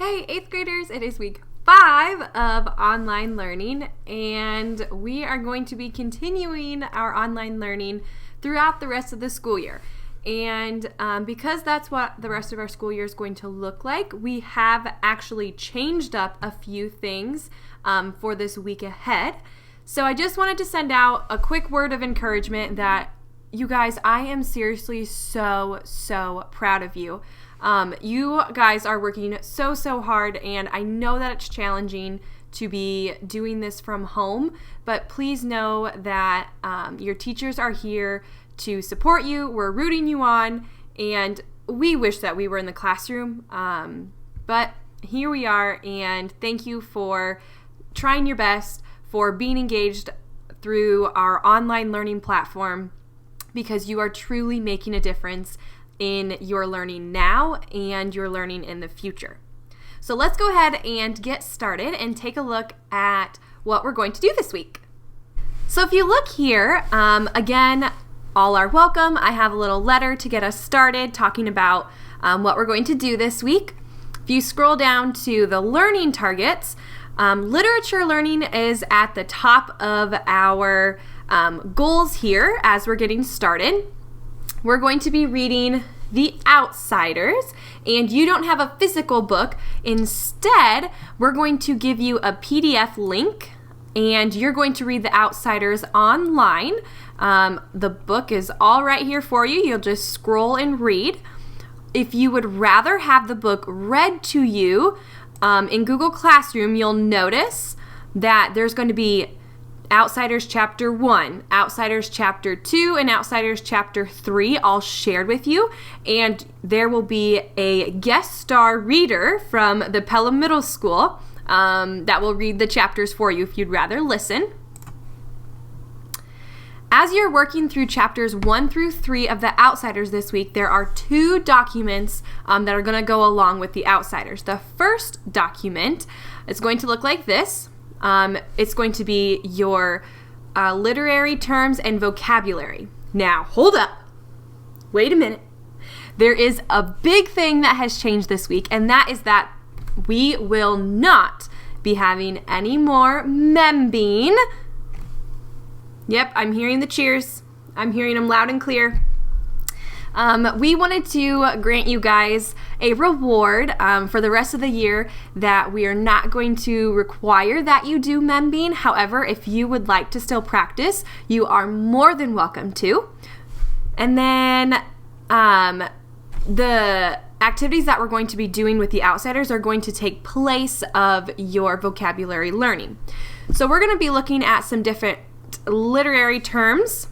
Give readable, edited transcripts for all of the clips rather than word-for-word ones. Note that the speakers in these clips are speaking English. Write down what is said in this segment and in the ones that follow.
Hey, 8th graders, it is week 5 of online learning, and we are going to be continuing our online learning throughout the rest of the school year. And because that's what the rest of our school year is going to look like, we have actually changed up a few things for this week ahead. So I just wanted to send out a quick word of encouragement that you guys, I am seriously so proud of you. You guys are working so hard, and I know that it's challenging to be doing this from home, but please know that your teachers are here to support you. We're rooting you on, and we wish that we were in the classroom, but here we are, and thank you for trying your best, for being engaged through our online learning platform, because you are truly making a difference in your learning now and your learning in the future. So let's go ahead and get started and take a look at what we're going to do this week. So if you look here, again, all are welcome. I have a little letter to get us started talking about what we're going to do this week. If you scroll down to the learning targets, literature learning is at the top of our goals here as we're getting started. We're going to be reading The Outsiders, and you don't have a physical book. Instead, we're going to give you a PDF link, and you're going to read The Outsiders online. The book is all right here for you. You'll just scroll and read. If you would rather have the book read to you, in Google Classroom, you'll notice that there's going to be Outsiders Chapter 1, Outsiders Chapter 2, and Outsiders Chapter 3 all shared with you. And there will be a guest star reader from the Pelham Middle School that will read the chapters for you if you'd rather listen. As you're working through chapters 1 through 3 of The Outsiders this week, there are 2 documents that are going to go along with The Outsiders. The first document is going to look like this. It's going to be your literary terms and vocabulary. Now, hold up. Wait a minute. There is a big thing that has changed this week, and that is that we will not be having any more membing. Yep, I'm hearing the cheers. I'm hearing them loud and clear. We wanted to grant you guys a reward for the rest of the year that we are not going to require that you do membing. However, if you would like to still practice, you are more than welcome to. And then the activities that we're going to be doing with The Outsiders are going to take place of your vocabulary learning. So we're going to be looking at some different literary terms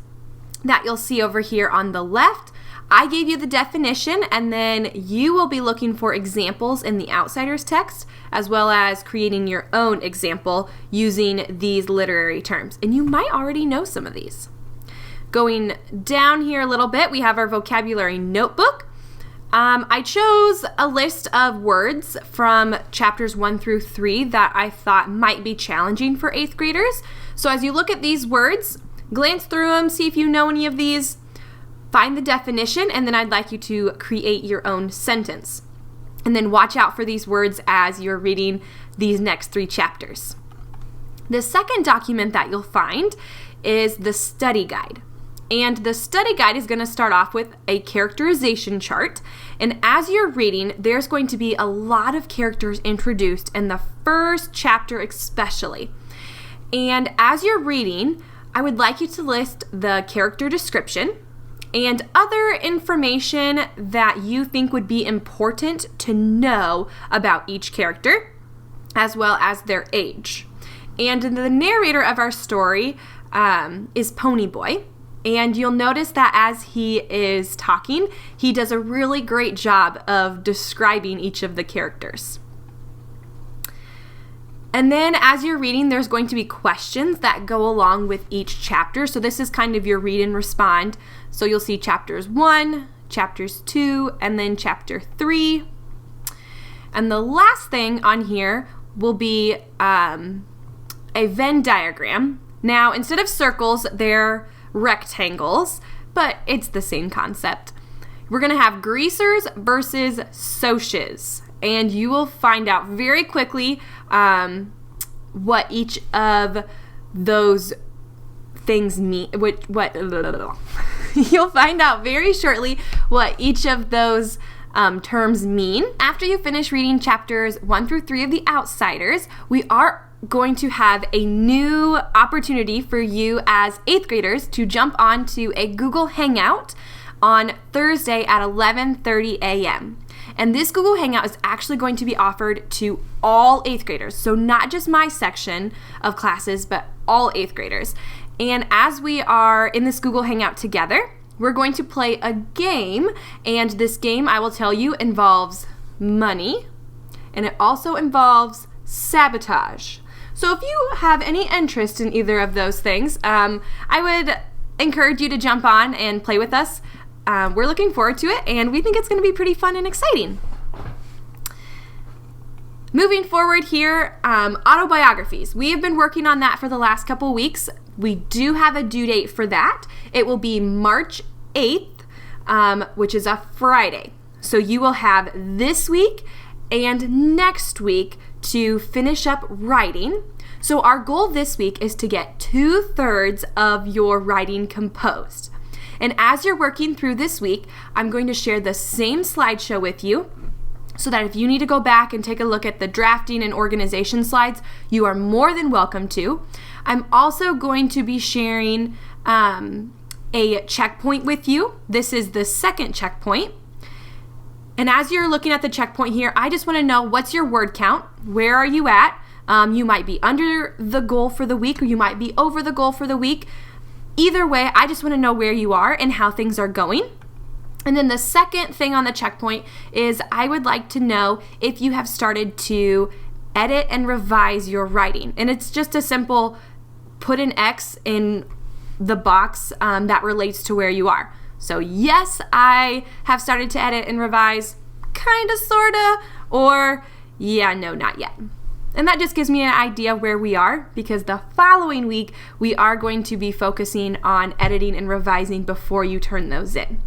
that you'll see over here on the left. I gave you the definition, and then you will be looking for examples in the Outsiders text, as well as creating your own example using these literary terms. And you might already know some of these. Going down here a little bit, we have our vocabulary notebook. I chose a list of words from chapters 1 through 3 that I thought might be challenging for 8th graders. So as you look at these words, glance through them, see if you know any of these. Find the definition, and then I'd like you to create your own sentence. And then watch out for these words as you're reading these next 3 chapters. The second document that you'll find is the study guide. And the study guide is going to start off with a characterization chart. And as you're reading, there's going to be a lot of characters introduced in the first chapter especially. And as you're reading, I would like you to list the character description and other information that you think would be important to know about each character, as well as their age. And the narrator of our story is Pony Boy. And you'll notice that as he is talking, he does a really great job of describing each of the characters. And then as you're reading, there's going to be questions that go along with each chapter. So this is kind of your read and respond. So you'll see chapters 1, chapters 2, and then chapter 3. And the last thing on here will be a Venn diagram. Now, instead of circles, they're rectangles, but it's the same concept. We're going to have greasers versus socias. and you will find out very quickly what each of those things mean. You'll find out very shortly what each of those terms mean. After you finish reading chapters 1 through 3 of The Outsiders, we are going to have a new opportunity for you as 8th graders to jump onto a Google Hangout on Thursday at 11:30 a.m. And this Google Hangout is actually going to be offered to all 8th graders. So not just my section of classes, but all 8th graders. And as we are in this Google Hangout together, we're going to play a game. And this game, I will tell you, involves money. And it also involves sabotage. So if you have any interest in either of those things, I would encourage you to jump on and play with us. We're looking forward to it, and we think it's going to be pretty fun and exciting. Moving forward here, autobiographies. We have been working on that for the last couple weeks. We do have a due date for that. It will be March 8th, which is a Friday. So you will have this week and next week to finish up writing. So our goal this week is to get 2/3 of your writing composed. And as you're working through this week, I'm going to share the same slideshow with you so that if you need to go back and take a look at the drafting and organization slides, you are more than welcome to. I'm also going to be sharing a checkpoint with you. This is the second checkpoint. And as you're looking at the checkpoint here, I just want to know, what's your word count? Where are you at? You might be under the goal for the week, or you might be over the goal for the week. Either way, I just want to know where you are and how things are going. And then the second thing on the checkpoint is I would like to know if you have started to edit and revise your writing. And it's just a simple put an X in the box that relates to where you are. So yes, I have started to edit and revise, kind of, sort of, or yeah, no, not yet. And that just gives me an idea where we are, because the following week we are going to be focusing on editing and revising before you turn those in.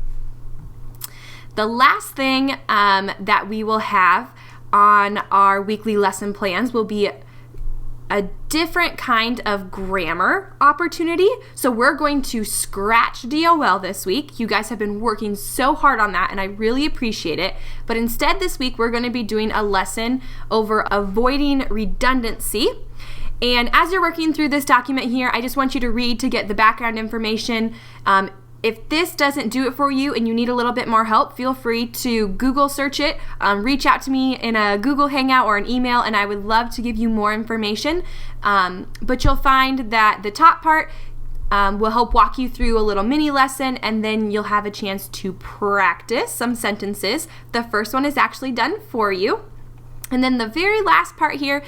The last thing that we will have on our weekly lesson plans will be a different kind of grammar opportunity. So we're going to scratch DOL this week. You guys have been working so hard on that, and I really appreciate it. But instead this week we're going to be doing a lesson over avoiding redundancy. And as you're working through this document here, I just want you to read to get the background information. If this doesn't do it for you and you need a little bit more help, feel free to Google search it, reach out to me in a Google Hangout or an email, and I would love to give you more information. But you'll find that the top part will help walk you through a little mini lesson, and then you'll have a chance to practice some sentences. The first one is actually done for you. And then the very last part here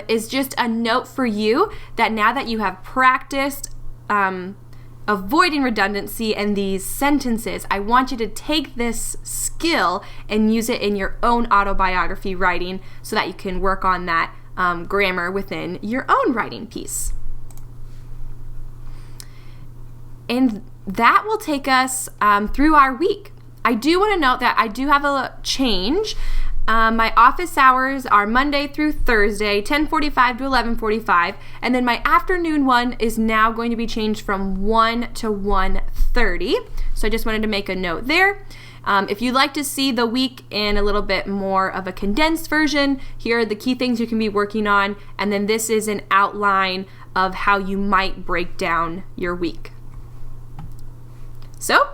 is just a note for you that now that you have practiced avoiding redundancy and these sentences, I want you to take this skill and use it in your own autobiography writing so that you can work on that grammar within your own writing piece. And that will take us through our week. I do want to note that I do have a change. My office hours are Monday through Thursday, 10:45 to 11:45, and then my afternoon one is now going to be changed from 1 to 1:30. So I just wanted to make a note there. If you'd like to see the week in a little bit more of a condensed version, here are the key things you can be working on, and then this is an outline of how you might break down your week. So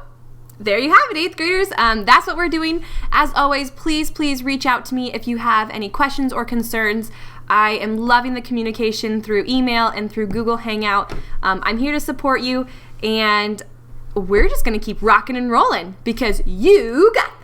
there you have it, 8th graders. That's what we're doing. As always, please reach out to me if you have any questions or concerns. I am loving the communication through email and through Google Hangout. I'm here to support you, and we're just going to keep rocking and rolling because you got